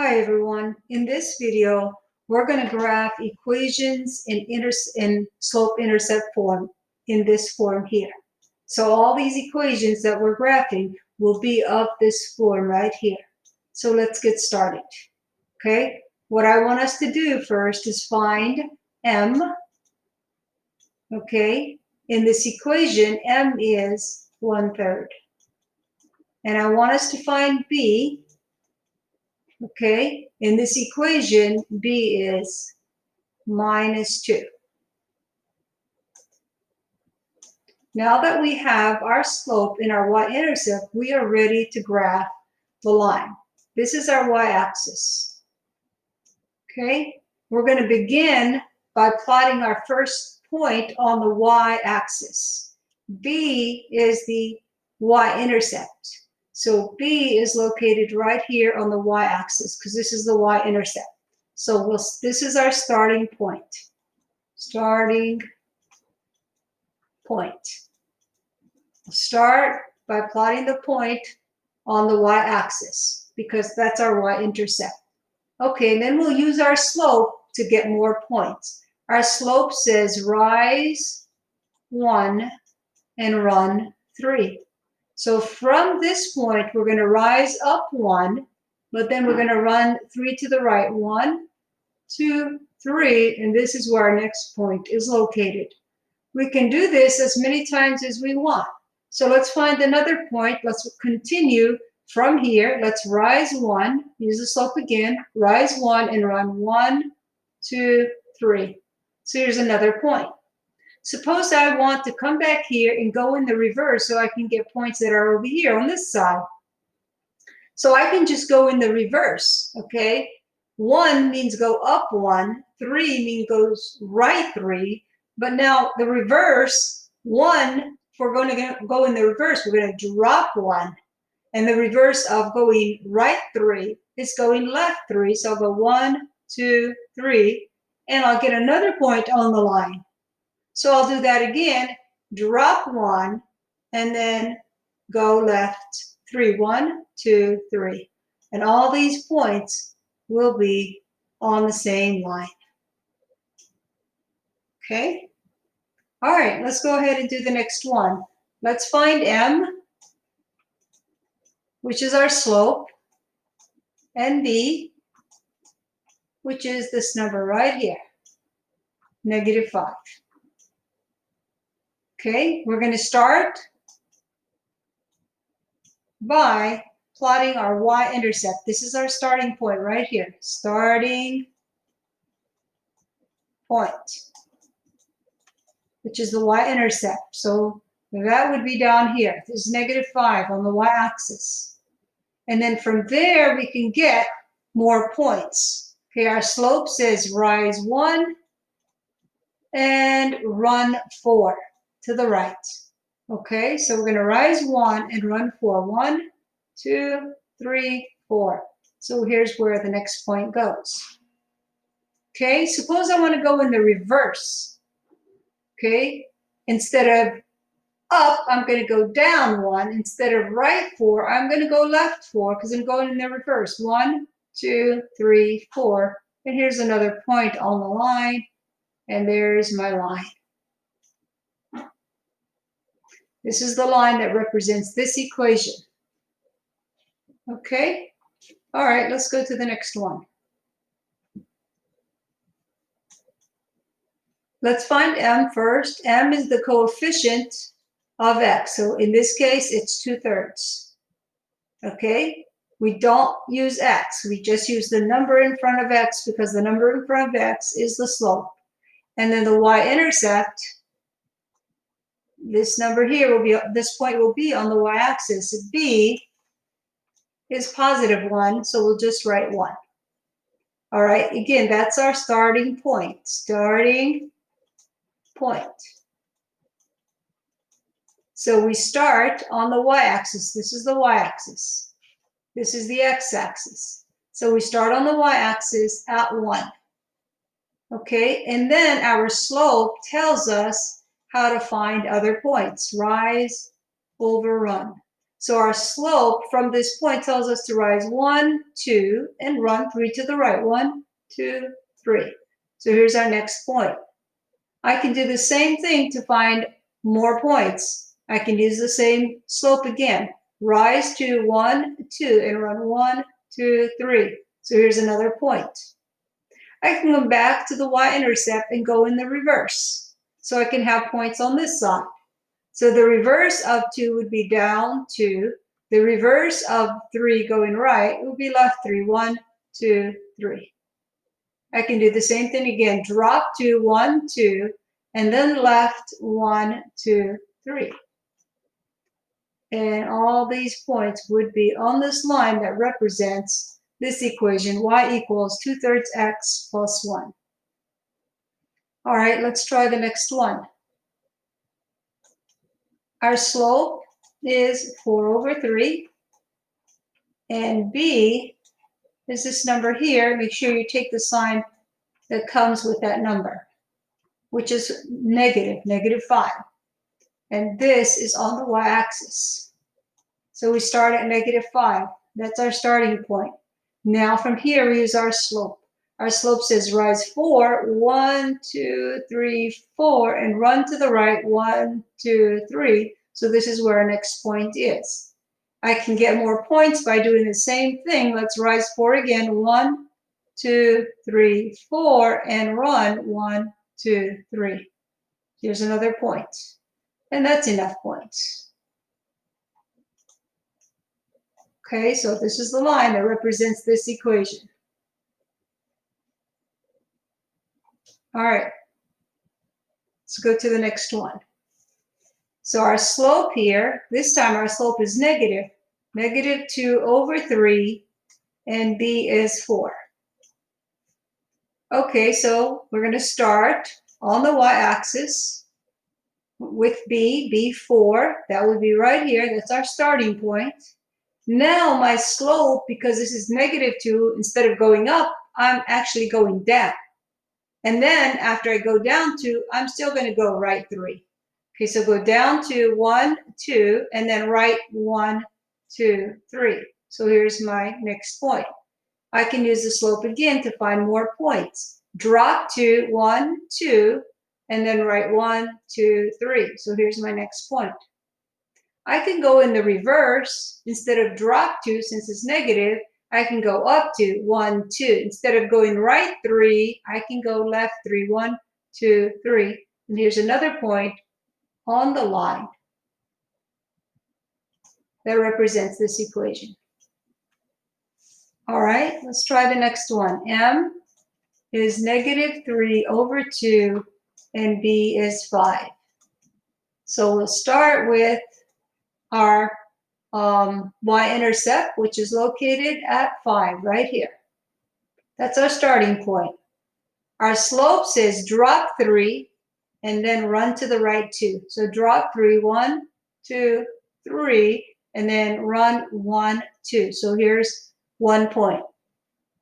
Hi everyone. In this video, we're going to graph equations in slope-intercept form in this form here. So all these equations that we're graphing will be of this form right here. So let's get started. Okay, what I want us to do first is find m. Okay, in this equation, m is 1/3. And I want us to find b. Okay, in this equation, b is -2. Now that we have our slope and our y-intercept, we are ready to graph the line. This is our y-axis. Okay, we're going to begin by plotting our first point on the y-axis. B is the y-intercept. So B is located right here on the y-axis because this is the y-intercept. So this is our starting point. Starting point. We'll start by plotting the point on the y-axis because that's our y-intercept. Okay, and then we'll use our slope to get more points. Our slope says rise 1 and run 3. So from this point, we're going to rise up 1, but then we're going to run 3 to the right. 1, 2, 3, and this is where our next point is located. We can do this as many times as we want. So let's find another point. Let's continue from here. Let's rise 1, use the slope again, rise 1 and run 1, 2, 3. So here's another point. Suppose I want to come back here and go in the reverse so I can get points that are over here on this side. So I can just go in the reverse, okay? 1 means go up 1, 3 means goes right 3, but now the reverse, 1, if we're going to go in the reverse, we're going to drop 1. And the reverse of going right 3 is going left 3. So I'll go 1, 2, 3, and I'll get another point on the line. So I'll do that again, drop 1, and then go left 3. 1, 2, 3. And all these points will be on the same line. Okay? All right, let's go ahead and do the next one. Let's find m, which is our slope, and b, which is this number right here, -5. Okay, we're going to start by plotting our y-intercept. This is our starting point right here. Starting point, which is the y-intercept. So that would be down here. This is -5 on the y-axis. And then from there, we can get more points. Okay, our slope says rise 1 and run 4 to the right. Okay, so we're going to rise 1 and run 4. 1, 2, 3, 4. So here's where the next point goes. Okay, suppose I want to go in the reverse. Okay, instead of up, I'm going to go down 1. Instead of right 4, I'm going to go left 4 because I'm going in the reverse. 1, 2, 3, 4. And here's another point on the line. And there's my line. This is the line that represents this equation. Okay? All right, let's go to the next one. Let's find m first. M is the coefficient of x. So in this case, it's 2/3. Okay? We don't use x. We just use the number in front of x because the number in front of x is the slope. And then the y-intercept, this number here will be, this point will be on the y-axis. B is +1, so we'll just write 1. All right, again, that's our starting point. Starting point. So we start on the y-axis. This is the y-axis. This is the x-axis. So we start on the y-axis at 1. Okay, and then our slope tells us how to find other points. Rise over run. So our slope from this point tells us to rise 1, 2, and run 3 to the right. 1, 2, 3. So here's our next point. I can do the same thing to find more points. I can use the same slope again. Rise to 1, 2, and run 1, 2, 3. So here's another point. I can come back to the y-intercept and go in the reverse. So I can have points on this side. So the reverse of 2 would be down 2. The reverse of 3 going right would be left 3. 1, 2, 3. I can do the same thing again. Drop 2, 1, 2, and then left 1, 2, 3. And all these points would be on this line that represents this equation, y equals 2/3 x plus 1. All right, let's try the next one. Our slope is 4/3, and b is this number here. Make sure you take the sign that comes with that number, which is negative 5. And this is on the y-axis. So we start at -5. That's our starting point. Now from here, we use our slope. Our slope says rise 4, 1, 2, 3, 4, and run to the right, 1, 2, 3. So this is where our next point is. I can get more points by doing the same thing. Let's rise 4 again, 1, 2, 3, 4, and run 1, 2, 3. Here's another point. And that's enough points. Okay, so this is the line that represents this equation. All right, let's go to the next one. So our slope here, this time our slope is negative. -2/3, and b is 4. Okay, so we're going to start on the y-axis with b 4. That would be right here. That's our starting point. Now my slope, because this is -2, instead of going up, I'm actually going down. And then after I go down 2, I'm still going to go right 3. Okay, so go down to 1, 2, and then right 1, 2, 3. So here's my next point. I can use the slope again to find more points. Drop to 1, 2, and then right 1, 2, 3. So here's my next point. I can go in the reverse. Instead of drop 2, since it's negative, I can go up to 1, 2. Instead of going right 3, I can go left 3, 1, 2, 3. And here's another point on the line that represents this equation. All right, let's try the next one. M is -3/2, and b is 5. So we'll start with our y-intercept, which is located at 5 right here. That's our starting point. Our slope says drop 3 and then run to the right 2. So drop 3, 1, 2, 3, and then run 1, 2. So here's 1 point.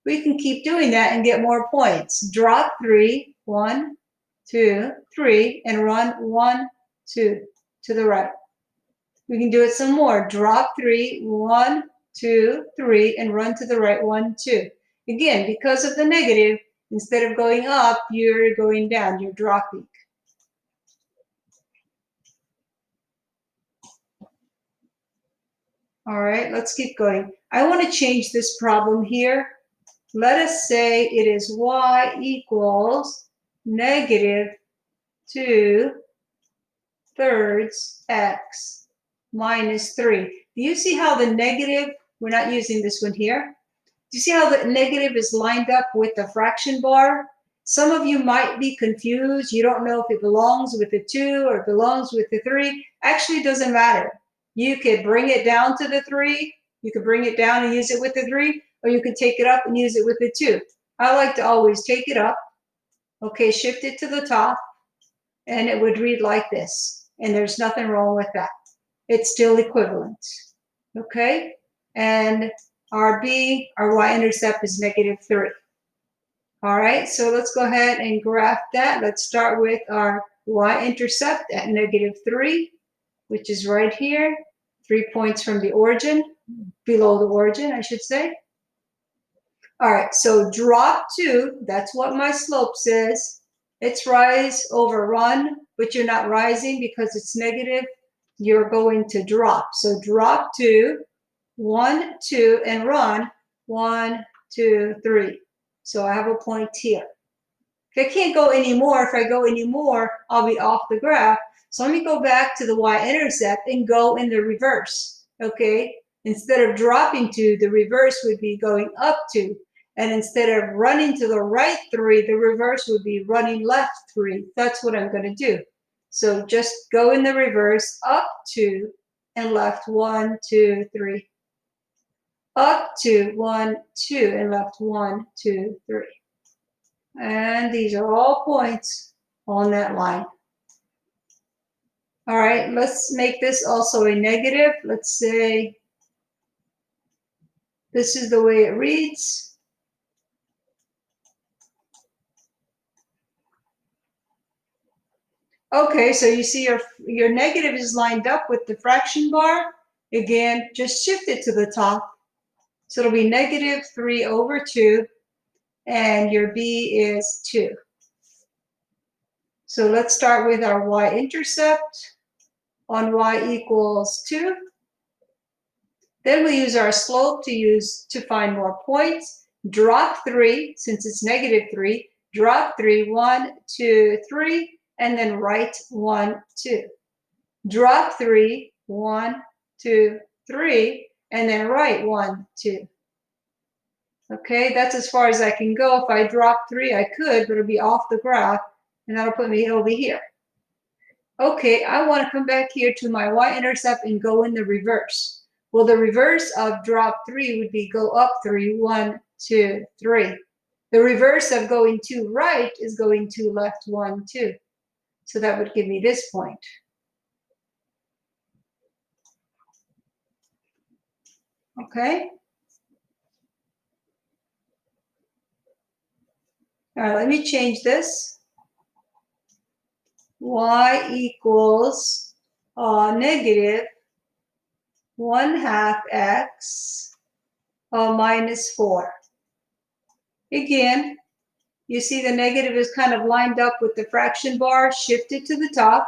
We can keep doing that and get more points. Drop 3, 1, 2, 3, and run 1, 2 to the right. We can do it some more. Drop 3, 1, 2, 3, and run to the right, 1, 2. Again, because of the negative, instead of going up, you're going down, you're dropping. All right, let's keep going. I want to change this problem here. Let us say it is y equals -2/3 x minus 3. Do you see how the negative, we're not using this one here. Do you see how the negative is lined up with the fraction bar? Some of you might be confused. You don't know if it belongs with the 2 or it belongs with the 3. Actually, it doesn't matter. You could bring it down to the 3. You could bring it down and use it with the 3, or you could take it up and use it with the 2. I like to always take it up. Okay, shift it to the top, and it would read like this. And there's nothing wrong with that. It's still equivalent. Okay, and our b, our y-intercept is -3. All right, so let's go ahead and graph that. Let's start with our y-intercept at -3, which is right here. 3 points from the origin, below the origin, I should say. All right, so drop 2, that's what my slope says. It's rise over run, but you're not rising because it's negative. You're going to drop. So drop 2, 1, 2, and run 1, 2, 3. So I have a point here. If I can't go anymore, if I go anymore, I'll be off the graph. So let me go back to the y-intercept and go in the reverse, okay? Instead of dropping 2, the reverse would be going up 2. And instead of running to the right 3, the reverse would be running left 3. That's what I'm going to do. So just go in the reverse, up 2, and left 1, 2, 3. Up 2, 1, 2, and left 1, 2, 3. And these are all points on that line. All right, let's make this also a negative. Let's say this is the way it reads. Okay, so you see your negative is lined up with the fraction bar. Again, just shift it to the top. So it'll be negative 3 over 2, and your b is 2. So let's start with our y-intercept on y equals 2. Then we use our slope to find more points. Drop 3, since it's negative 3. Drop 3, 1, 2, 3, and then write 1, 2. Drop 3, 1, 2, 3, and then write 1, 2. Okay, that's as far as I can go. If I drop 3, I could, but it'll be off the graph, and that'll put me over here. Okay, I want to come back here to my y-intercept and go in the reverse. Well, the reverse of drop 3 would be go up 3, 1, 2, 3. The reverse of going to right is going to left 1, 2. So that would give me this point. Okay. All right, let me change this. Y equals negative 1/2 x minus 4. Again, you see the negative is kind of lined up with the fraction bar, shifted to the top.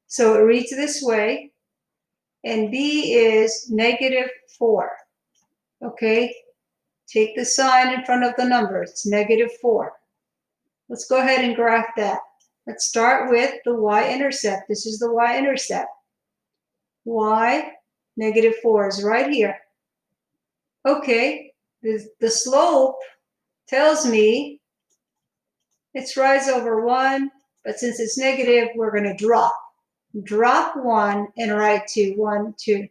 So it reads this way. And b is negative 4. Okay, take the sign in front of the number. It's negative 4. Let's go ahead and graph that. Let's start with the y-intercept. This is the y-intercept. Y, negative 4 is right here. Okay, the slope tells me it's rise over 1, but since it's negative, we're going to drop. Drop 1 and write 2, 1, 2.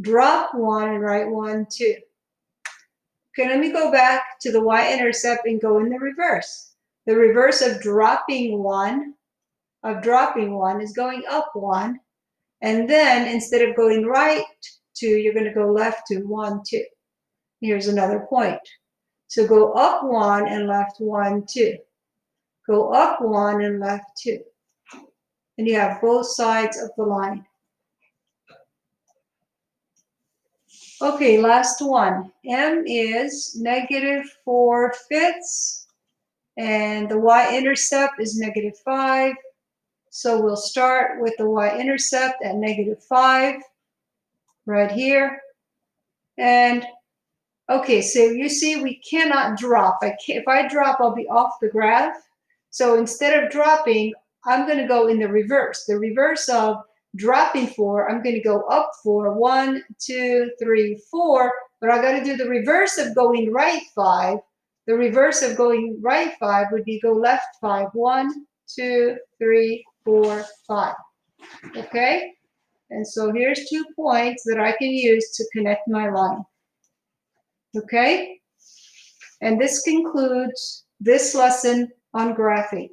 Drop 1 and write 1, 2. Okay, let me go back to the y-intercept and go in the reverse. The reverse of dropping 1 is going up 1. And then instead of going right 2, you're going to go left 2, 1, 2. Here's another point. So go up 1 and left 1, 2. Go up 1 and left 2. And you have both sides of the line. Okay, last one. M is negative 4/5, and the y-intercept is negative 5. So we'll start with the y-intercept at negative 5 right here. And okay, so you see we cannot drop. If I drop, I'll be off the graph. So instead of dropping, I'm going to go in the reverse. The reverse of dropping 4, I'm going to go up 4, 1, 2, 3, 4. But I got to do the reverse of going right 5. The reverse of going right 5 would be go left 5, 1, 2, 3, 4, 5. Okay? And so here's 2 points that I can use to connect my line. Okay? And this concludes this lesson on graphing.